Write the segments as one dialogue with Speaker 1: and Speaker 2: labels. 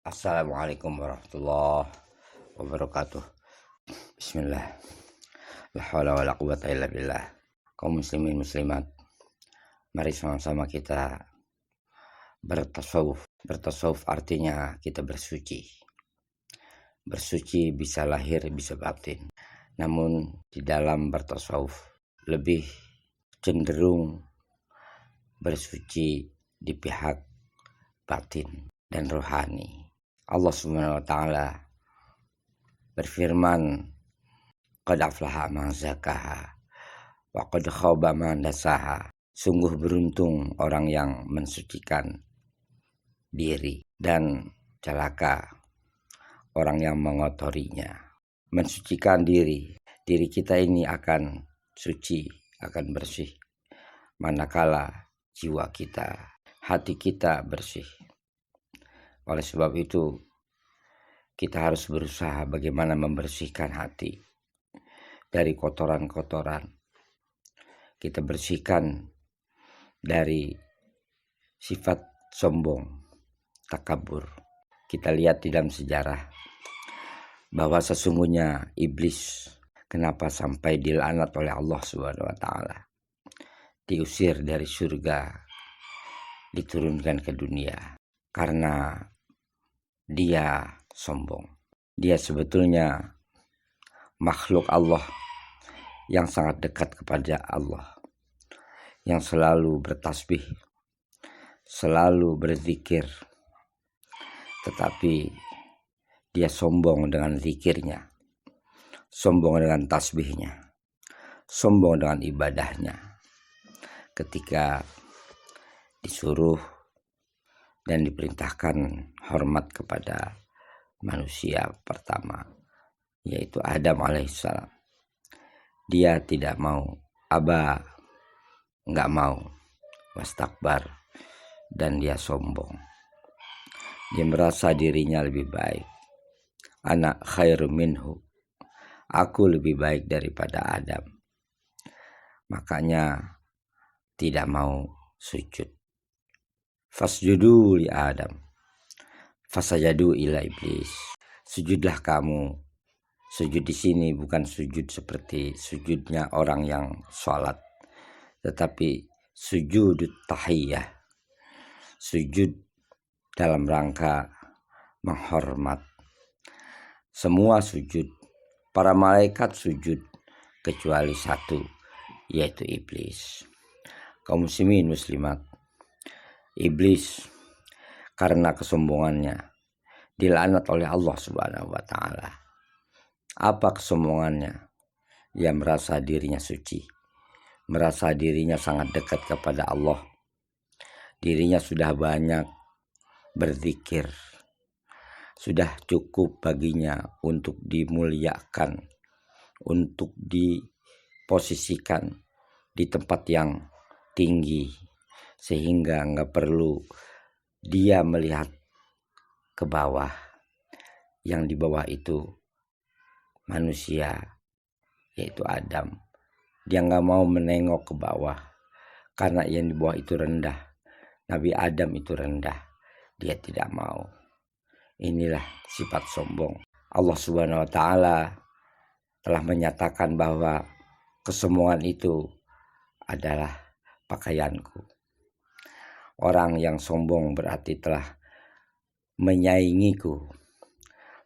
Speaker 1: Assalamualaikum warahmatullahi wabarakatuh. Bismillah. La haula wala quwwata illa billah. Kaum muslimin muslimat, mari sama-sama kita bertasawuf. Bertasawuf artinya kita bersuci. Bersuci bisa lahir, bisa batin. Namun di dalam bertasawuf lebih cenderung bersuci di pihak batin dan rohani. Allah Subhanahu wa taala berfirman, qad aflaha man zakaha wa qad khaba man dasaha. Sungguh beruntung orang yang mensucikan diri dan celaka orang yang mengotorinya. Mensucikan diri kita ini akan suci, akan bersih manakala jiwa kita, hati kita bersih. Oleh sebab itu kita harus berusaha bagaimana membersihkan hati dari kotoran-kotoran. Kita bersihkan dari sifat sombong, takabur. Kita lihat di dalam sejarah bahwa sesungguhnya iblis kenapa sampai dilaknat oleh Allah Subhanahu wa taala. Diusir dari surga, diturunkan ke dunia karena dia sombong. Dia sebetulnya makhluk Allah yang sangat dekat kepada Allah, yang selalu bertasbih, selalu berzikir, tetapi dia sombong dengan zikirnya, sombong dengan tasbihnya, sombong dengan ibadahnya. Ketika disuruh dan diperintahkan hormat kepada manusia pertama, yaitu Adam alaihissalam, dia tidak mau, nggak mau, wastakbar, dan dia sombong. Dia merasa dirinya lebih baik. Ana khairu minhu, aku lebih baik daripada Adam. Makanya tidak mau sujud. Fasjudu li Adam, fasajadu ila iblis. Sujudlah kamu. Sujud di sini bukan sujud seperti sujudnya orang yang sholat, tetapi sujud tahiyah, sujud dalam rangka menghormat. Semua sujud, para malaikat sujud kecuali satu, yaitu iblis. Kaum muslimin muslimat, iblis karena kesombongannya dilaknat oleh Allah Subhanahu wa taala. Apa kesombongannya? Dia merasa dirinya suci, merasa dirinya sangat dekat kepada Allah. Dirinya sudah banyak berzikir, sudah cukup baginya untuk dimuliakan, untuk diposisikan di tempat yang tinggi, sehingga nggak perlu dia melihat ke bawah. Yang di bawah itu manusia, yaitu Adam. Dia nggak mau menengok ke bawah karena yang di bawah itu rendah. Nabi Adam itu rendah, dia tidak mau. Inilah sifat sombong. Allah Subhanahu wa taala telah menyatakan bahwa kesombongan itu adalah pakaianku. Orang yang sombong berarti telah menyaingiku,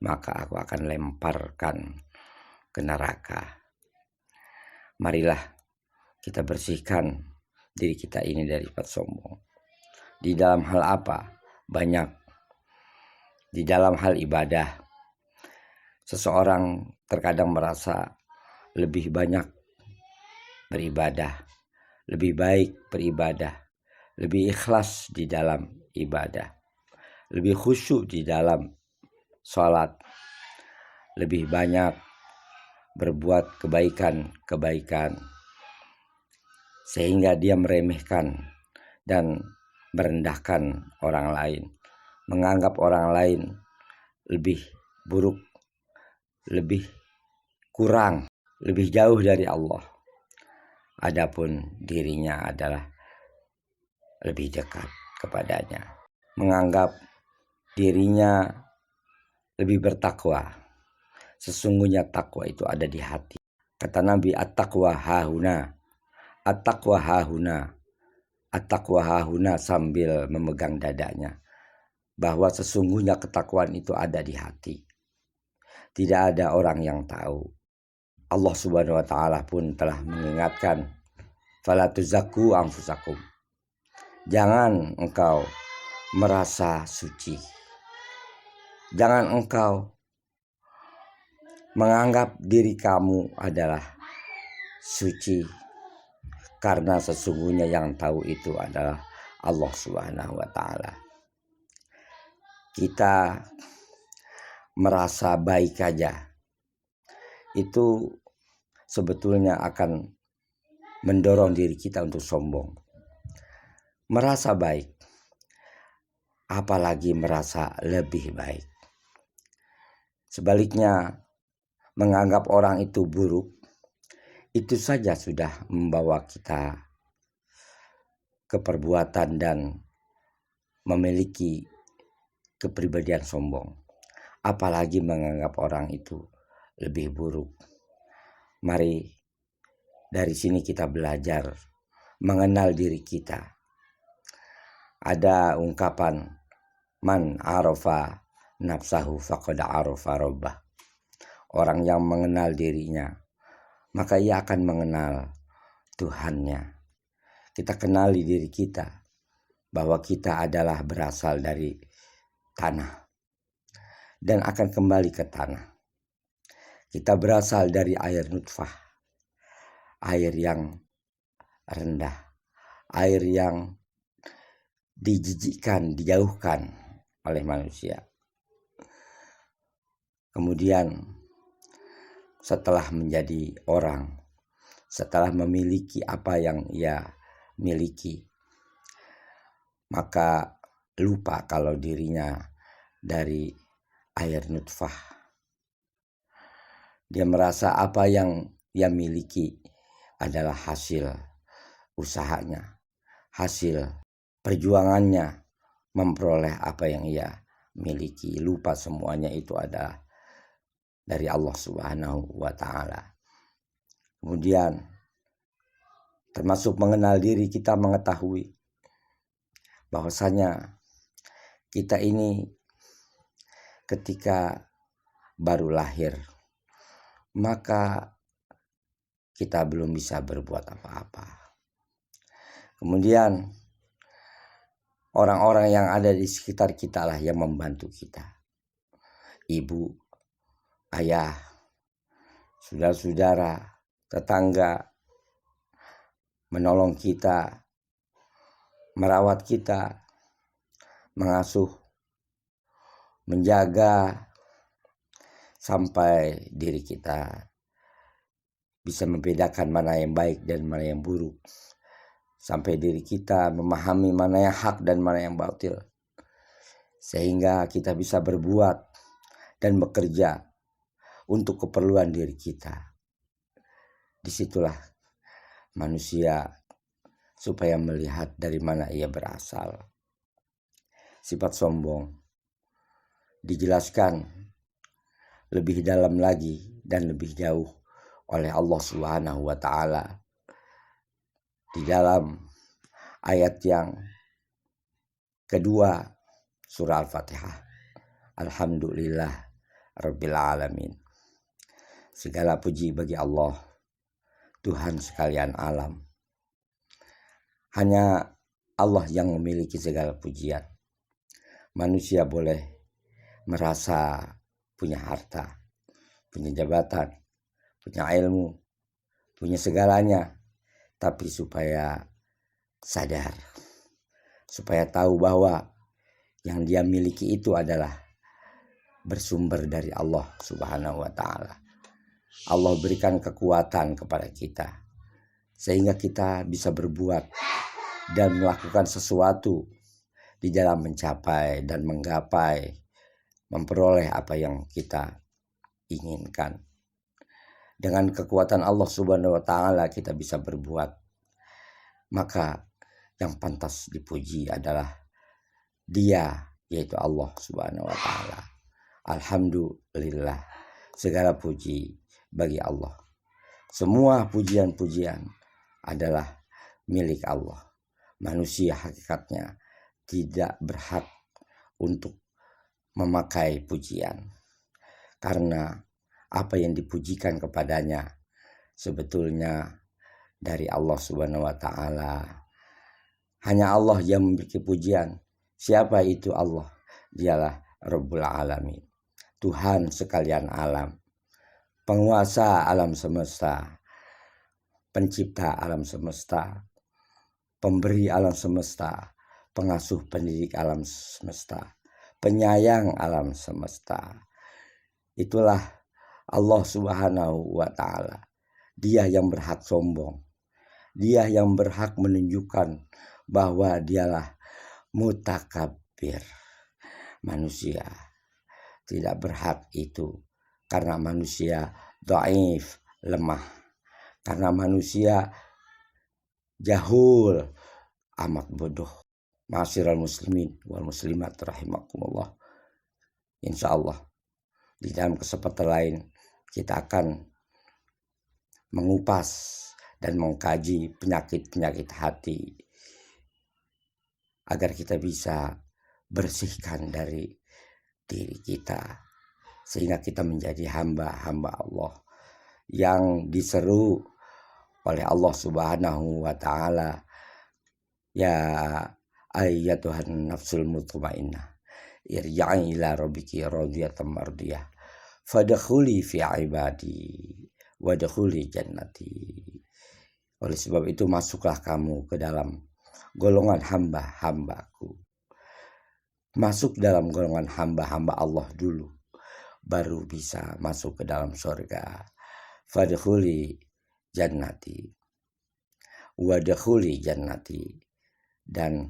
Speaker 1: maka aku akan lemparkan ke neraka. Marilah kita bersihkan diri kita ini dari sifat sombong. Di dalam hal apa? Banyak. Di dalam hal ibadah, seseorang terkadang merasa lebih banyak beribadah, lebih baik beribadah, lebih ikhlas di dalam ibadah, lebih khusyuk di dalam sholat, lebih banyak berbuat kebaikan-kebaikan, sehingga dia meremehkan dan merendahkan orang lain, menganggap orang lain lebih buruk, lebih kurang, lebih jauh dari Allah. adapun dirinya adalah lebih dekat kepadanya. Menganggap dirinya lebih bertakwa. Sesungguhnya takwa itu ada di hati. Kata Nabi, at-taqwa hahuna. At-taqwa hahuna. At-taqwa hahuna, sambil memegang dadanya. Bahwa sesungguhnya ketakwaan itu ada di hati. Tidak ada orang yang tahu. Allah Subhanahu wa taala pun telah mengingatkan, fala tuzakku anfusakum. Jangan engkau merasa suci. Jangan engkau menganggap diri kamu adalah suci, karena sesungguhnya yang tahu itu adalah Allah Subhanahu wa taala. Kita merasa baik aja, itu sebetulnya akan mendorong diri kita untuk sombong. Merasa baik, apalagi merasa lebih baik. Sebaliknya, menganggap orang itu buruk, itu saja sudah membawa kita ke perbuatan dan memiliki kepribadian sombong. Apalagi menganggap orang itu lebih buruk. Mari dari sini kita belajar mengenal diri kita. Ada ungkapan, man arafa nafsahu faqad arafa rabbah. Orang yang mengenal dirinya, maka ia akan mengenal Tuhannya. Kita kenali diri kita, bahwa kita adalah berasal dari tanah dan akan kembali ke tanah. Kita berasal dari air nutfah, air yang rendah, air yang dijijikkan, dijauhkan oleh manusia. Kemudian setelah menjadi orang, setelah memiliki apa yang ia miliki, maka lupa kalau dirinya dari air nutfah. Dia merasa apa yang ia miliki adalah hasil usahanya, hasil perjuangannya memperoleh apa yang ia miliki. Lupa semuanya itu adalah dari Allah Subhanahu wa taala. Kemudian termasuk mengenal diri, kita mengetahui bahwasanya kita ini ketika baru lahir, maka kita belum bisa berbuat apa-apa. Kemudian orang-orang yang ada di sekitar kita lah yang membantu kita. Ibu, ayah, saudara-saudara, tetangga menolong kita, merawat kita, mengasuh, menjaga, sampai diri kita bisa membedakan mana yang baik dan mana yang buruk. Sampai diri kita memahami mana yang hak dan mana yang batil. Sehingga kita bisa berbuat dan bekerja untuk keperluan diri kita. Disitulah manusia supaya melihat dari mana ia berasal. Sifat sombong dijelaskan lebih dalam lagi dan lebih jauh oleh Allah Subhanahu wa taala di dalam ayat yang kedua surah Al-Fatihah. Alhamdulillah Rabbil Alamin. Segala puji bagi Allah, Tuhan sekalian alam. Hanya Allah yang memiliki segala pujian. Manusia boleh merasa punya harta, punya jabatan, punya ilmu, punya segalanya, tapi supaya sadar, supaya tahu bahwa yang dia miliki itu adalah bersumber dari Allah Subhanahu wa taala. Allah berikan kekuatan kepada kita sehingga kita bisa berbuat dan melakukan sesuatu di dalam mencapai dan menggapai, memperoleh apa yang kita inginkan. Dengan kekuatan Allah Subhanahu wa taala kita bisa berbuat. Maka yang pantas dipuji adalah Dia, yaitu Allah Subhanahu wa taala. Alhamdulillah, segala puji bagi Allah. Semua pujian-pujian adalah milik Allah. Manusia hakikatnya tidak berhak untuk memakai pujian, karena apa yang dipujikan kepadanya sebetulnya dari Allah Subhanahu wa taala. Hanya Allah yang memiliki pujian. Siapa itu Allah? Dialah Rabbul Alamin, Tuhan sekalian alam, penguasa alam semesta, pencipta alam semesta, pemberi alam semesta, pengasuh pendidik alam semesta, penyayang alam semesta. Itulah Allah Subhanahu wa taala. Dia yang berhak sombong. Dia yang berhak menunjukkan bahwa dialah mutakabbir. Manusia tidak berhak itu, karena manusia dhaif, lemah. Karena manusia jahul, amat bodoh. Ma'asyiral muslimin wal muslimat rahimakumullah. Insyaallah di dalam kesempatan lain kita akan mengupas dan mengkaji penyakit-penyakit hati agar kita bisa bersihkan dari diri kita, sehingga kita menjadi hamba-hamba Allah yang diseru oleh Allah Subhanahu wa taala, ya ayyatuhan nafsul mutmainnah irja'i ila rabbiki radiyatan mardiyah fadkhuli fi ibadi wadkhuli jannati. Oleh sebab itu masuklah kamu ke dalam golongan hamba-hambaku. Masuk dalam golongan hamba-hamba Allah dulu, baru bisa masuk ke dalam surga. Fadkhuli jannati wadkhuli jannati, dan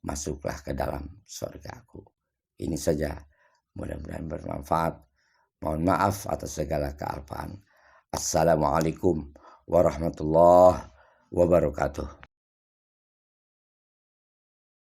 Speaker 1: masuklah ke dalam surgaku. Ini saja, mudah-mudahan bermanfaat. Mohon maaf atas segala kealpaan. Assalamualaikum warahmatullahi wabarakatuh.